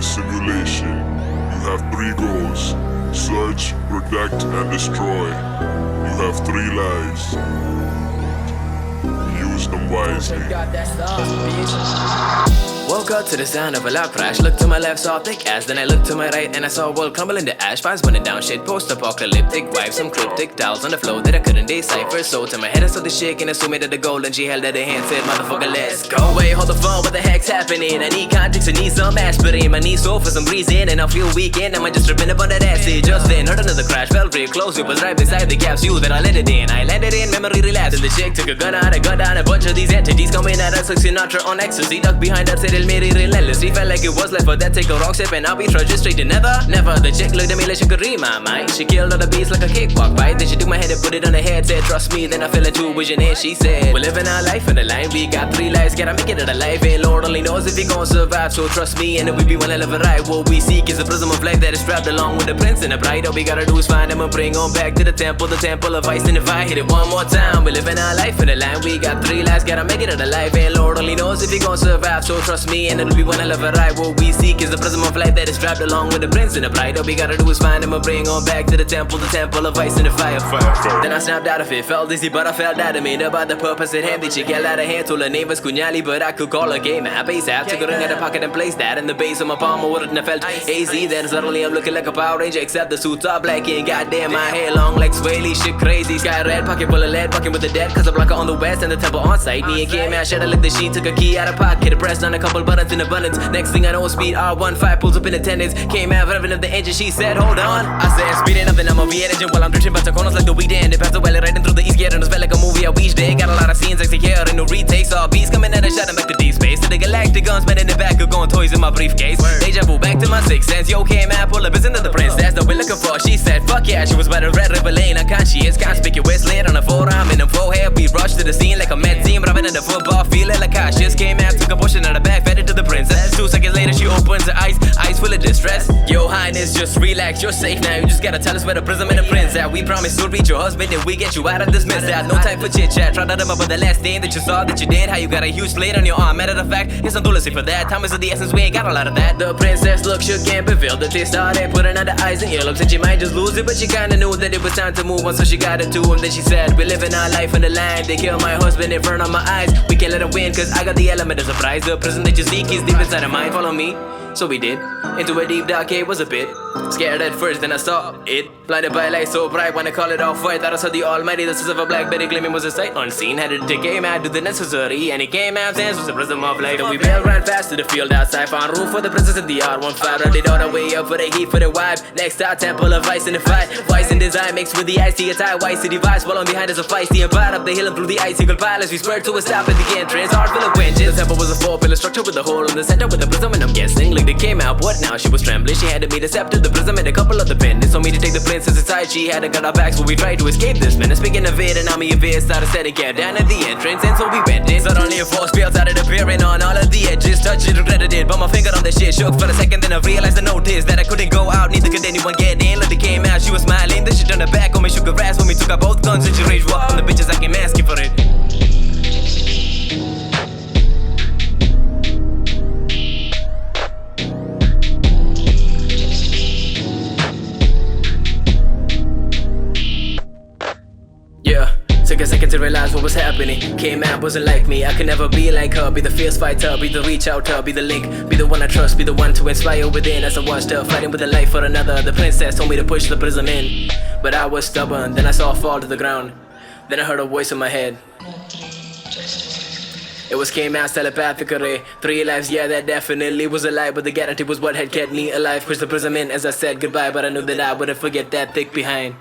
this simulation, you have 3 goals: search, protect, and destroy. You have 3 lives. Use them wisely. Woke up to the sound of a loud crash. Looked to my left, saw thick ass. Then I looked to my right and I saw a world crumble into ash. Fires burning down, shit post-apocalyptic vibes. Some cryptic towels on the floor that I couldn't decipher. So to my head I saw the shake and assumed that the gold and she held out her hand, said, motherfucker, let's go. Wait, hold the phone, what the heck's happening? I need context, I need some aspirin. My knees sore for some reason and I feel weakened. Am I just tripping up on that acid? Just then heard another crash, felt real close. It was right beside the capsule that I landed in. I landed in, memory relapsed. And the chick took a gun out, I gun down a bunch of these entities coming at us like Sinatra on ecstasy. Ducked behind us, said it made it relentless. Felt like it was left for that, take a wrong step and I'll be trudging straight to never. The chick looked at me like she could read my mind. She killed all the beats like a cakewalk bite. Then she took my head and put it on her head, said trust me. Then I fell into a vision and she said, we're living our life in the line. We got 3 lives, gotta make it out alive. And Lord only knows if we gon' survive, so trust me and it will be one hell of a ride. What we seek is a prism of life that is strapped along with the prince and the bride. All we gotta do is find them and bring on back to the temple of ice. And if I hit it one more time, we're living our life in the line. We got 3 lives, gotta make it out alive. And Lord only knows if we gon' survive, so trust me and it'll be one hell of a ride. What we seek is the prism of life that is strapped along with the prince and the bride. All we gotta do is find them and bring on back to the temple of ice and the fire. Then I snapped out of it, felt dizzy but I felt out of me. About the purpose at hand, the chick held out her hand, told her name was Kunyali, but I could call her game app. ASAP, took a ring out of pocket and placed that in the base of my palm. I wouldn't have felt AZ. Then suddenly I'm looking like a Power Ranger, except the suits are black and goddamn my hair long like Swaley, shit crazy. Sky red, pocket full of lead, fucking with the dead, cause a blocker on the west and the temple on site. Me and came out, shut I licked the sheet, took a key out of pocket, pressed on a couple buttons in abundance. Next thing I know, speed R15 pulls up in attendance. Came out revving up the engine, she said, hold on. I said, speeding up, then I'm a V8 engine while I'm drifting past the corners like the weekend. It passed away riding through the east gate and it felt like a movie I wish day. Got a lot of scenes, like here and no retakes. All beats coming at a shot and back to deep space. To the galactic guns, man in the back of going toys in my briefcase. Deja vu back to my 6th sense. Yo, came out, pull up, is into the princess that we're looking for. She said, fuck yeah, she was by the red river lane. Unconscious, conspicuous, laid on a forearm in a forehead. We rushed to the scene like a med team, rubbing in the football, feeling like I just came out, took a portion of the back, fed it to the princess. 2 seconds later, she opens her eyes full of distress. Yo, highness, just relax, you're safe now. You just gotta tell us where the prism and the prince at. We promise we'll reach your husband and we get you out of this mess out. No time for chit chat, try to them up with the last thing that you saw that you did. How you got a huge plate on your arm, matter of fact, it's some dulce for that. Time is of the essence, we ain't got a lot of that. The princess looked shook and bewildered. They started putting out the eyes and earlobes, and she might just lose it, but she kinda knew that it was time to move on, so she got it to him. Then she said, we're living our life in the line. They killed my husband in front of my eyes. We can't let him win, cause I got the element of surprise. The prison that you seek is deep inside of mine. Follow me. So we did. Into a deep dark cave, was a bit scared at first, then I saw it. Blinded by a light so bright when I call it off white. Thought I saw the almighty, the source of a black Betty gleaming was a sight unseen. Had to take aim out, do the necessary, and he came out, dance was the prism of light. Then we bailed, ran fast to the field outside, found room for the princess in the R15. Rounded all the way up for the heat, for the vibe. Next stop, temple of ice in the fight. Vice and design mixed with the ice, the tie white city vibes. Following behind us a feisty and bite up the hill and through the icicle palace. We spurred to a stop at the entrance, heart full of winches. The temple was a 4-pillar structure with a hole in the center with a prism, and I'm guessing like they came out. What now? She was trembling, she handed me the scepter, the prism, and a couple of the pendants. Told me to take the princess inside, she had to got our backs, so we tried to escape this menace. Speaking of it, an army of it started setting camp down at the entrance, and so we went in. Suddenly a force field started appearing on all of the edges. Touched it, regretted it, but my finger on the shit shook for a second. Then I realized the note is that I couldn't go out, neither could anyone get in. Like they came out, she was smiling, then she turned her back on me, shook her ass when we took out both guns, and she raged war on the bitches. I came asking for it. Took a second to realize what was happening. Came out, wasn't like me. I could never be like her. Be the fierce fighter, be the reach out her, be the link, be the one I trust, be the one to inspire within. As I watched her fighting with a life for another, the princess told me to push the prism in, but I was stubborn. Then I saw her fall to the ground. Then I heard a voice in my head. It was came out telepathically. 3 lives, yeah, that definitely was a lie, but the guarantee was what had kept me alive. Pushed the prism in as I said goodbye, but I knew that I wouldn't forget that thick behind.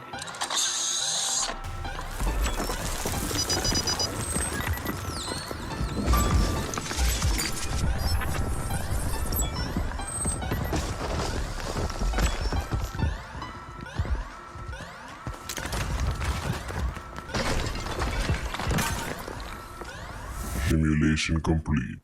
Simulation complete.